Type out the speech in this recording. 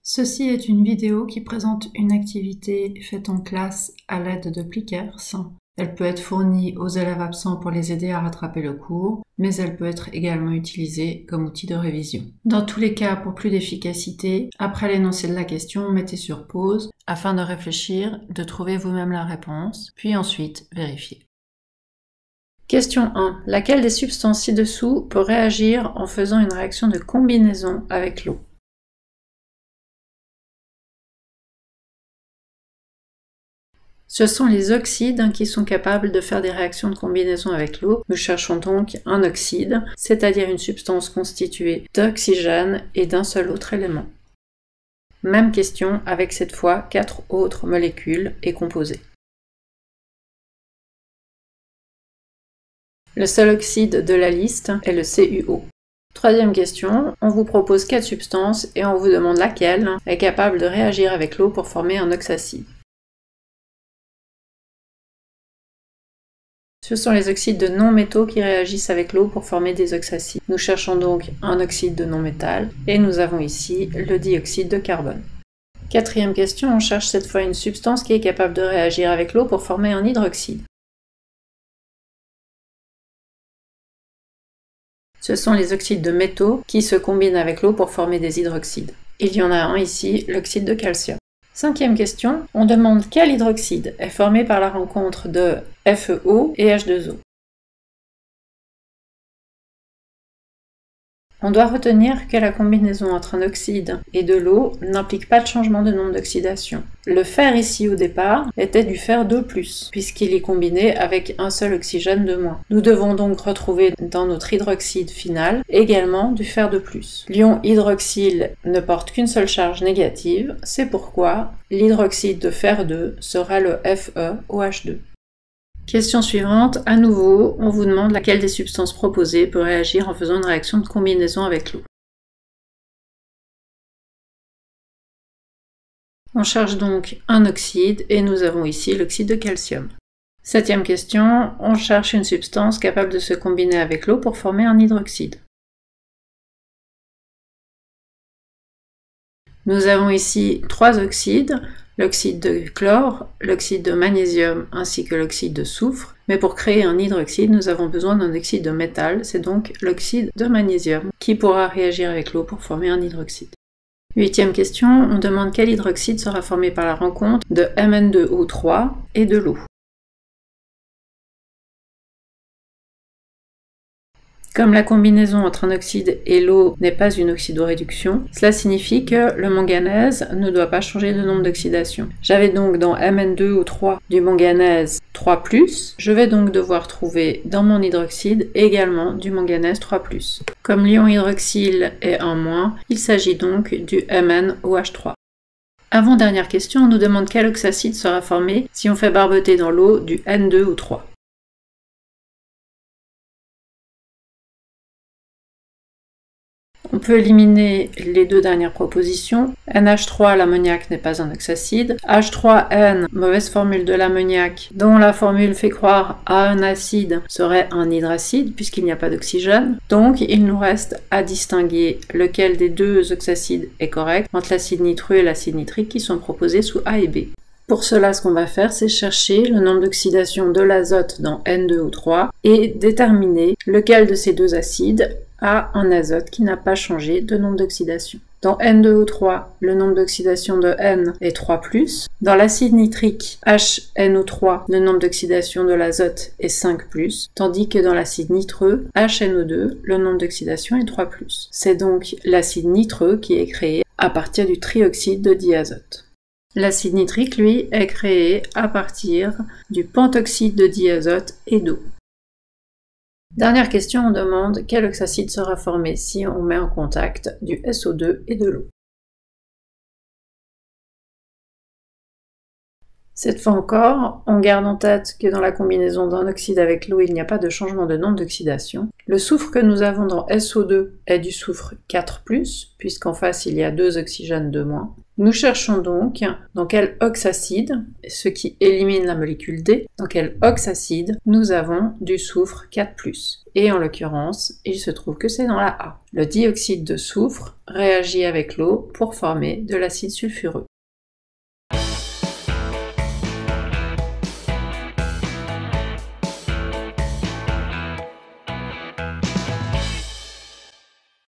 Ceci est une vidéo qui présente une activité faite en classe à l'aide de Plickers. Elle peut être fournie aux élèves absents pour les aider à rattraper le cours, mais elle peut être également utilisée comme outil de révision. Dans tous les cas, pour plus d'efficacité, après l'énoncé de la question, mettez sur pause afin de réfléchir, de trouver vous-même la réponse, puis ensuite vérifiez. Question 1. Laquelle des substances ci-dessous peut réagir en faisant une réaction de combinaison avec l'eau? Ce sont les oxydes qui sont capables de faire des réactions de combinaison avec l'eau. Nous cherchons donc un oxyde, c'est-à-dire une substance constituée d'oxygène et d'un seul autre élément. Même question avec cette fois 4 autres molécules et composés. Le seul oxyde de la liste est le CuO. Troisième question, on vous propose 4 substances et on vous demande laquelle est capable de réagir avec l'eau pour former un oxacide. Ce sont les oxydes de non-métaux qui réagissent avec l'eau pour former des oxacides. Nous cherchons donc un oxyde de non-métal et nous avons ici le dioxyde de carbone. Quatrième question, on cherche cette fois une substance qui est capable de réagir avec l'eau pour former un hydroxyde. Ce sont les oxydes de métaux qui se combinent avec l'eau pour former des hydroxydes. Il y en a un ici, l'oxyde de calcium. Cinquième question, on demande quel hydroxyde est formé par la rencontre de FeO et H2O. On doit retenir que la combinaison entre un oxyde et de l'eau n'implique pas de changement de nombre d'oxydation. Le fer ici au départ était du fer 2+, puisqu'il est combiné avec un seul oxygène de moins. Nous devons donc retrouver dans notre hydroxyde final également du fer 2+. L'ion hydroxyle ne porte qu'une seule charge négative, c'est pourquoi l'hydroxyde de fer 2 sera le FeOH2. Question suivante, à nouveau, on vous demande laquelle des substances proposées peut réagir en faisant une réaction de combinaison avec l'eau. On cherche donc un oxyde et nous avons ici l'oxyde de calcium. Septième question, on cherche une substance capable de se combiner avec l'eau pour former un hydroxyde. Nous avons ici 3 oxydes, l'oxyde de chlore, l'oxyde de magnésium ainsi que l'oxyde de soufre, mais pour créer un hydroxyde, nous avons besoin d'un oxyde de métal, c'est donc l'oxyde de magnésium qui pourra réagir avec l'eau pour former un hydroxyde. Huitième question, on demande quel hydroxyde sera formé par la rencontre de Mn2O3 et de l'eau. Comme la combinaison entre un oxyde et l'eau n'est pas une oxydoréduction, cela signifie que le manganèse ne doit pas changer de nombre d'oxydation. J'avais donc dans Mn2O3 du manganèse 3+, je vais donc devoir trouver dans mon hydroxyde également du manganèse 3+. Comme l'ion hydroxyle est 1-, il s'agit donc du MnOH3. Avant-dernière question, on nous demande quel oxacide sera formé si on fait barboter dans l'eau du N2O3. On peut éliminer les deux dernières propositions. NH3, l'ammoniac n'est pas un oxacide. H3N, mauvaise formule de l'ammoniac, dont la formule fait croire à un acide, serait un hydracide puisqu'il n'y a pas d'oxygène. Donc il nous reste à distinguer lequel des deux oxacides est correct entre l'acide nitreux et l'acide nitrique qui sont proposés sous A et B. Pour cela, ce qu'on va faire, c'est chercher le nombre d'oxydation de l'azote dans N2O3 et déterminer lequel de ces deux acides a un azote qui n'a pas changé de nombre d'oxydation. Dans N2O3, le nombre d'oxydation de N est 3+. Dans l'acide nitrique HNO3, le nombre d'oxydation de l'azote est 5+, tandis que dans l'acide nitreux HNO2, le nombre d'oxydation est 3+. C'est donc l'acide nitreux qui est créé à partir du trioxyde de diazote. L'acide nitrique, lui, est créé à partir du pentoxyde de diazote et d'eau. Dernière question, on demande quel oxacide sera formé si on met en contact du SO2 et de l'eau. Cette fois encore, on garde en tête que dans la combinaison d'un oxyde avec l'eau, il n'y a pas de changement de nombre d'oxydation. Le soufre que nous avons dans SO2 est du soufre 4+, puisqu'en face il y a 2 oxygènes de moins. Nous cherchons donc dans quel oxacide, ce qui élimine la molécule D, dans quel oxacide nous avons du soufre 4+. Et en l'occurrence, il se trouve que c'est dans la A. Le dioxyde de soufre réagit avec l'eau pour former de l'acide sulfureux.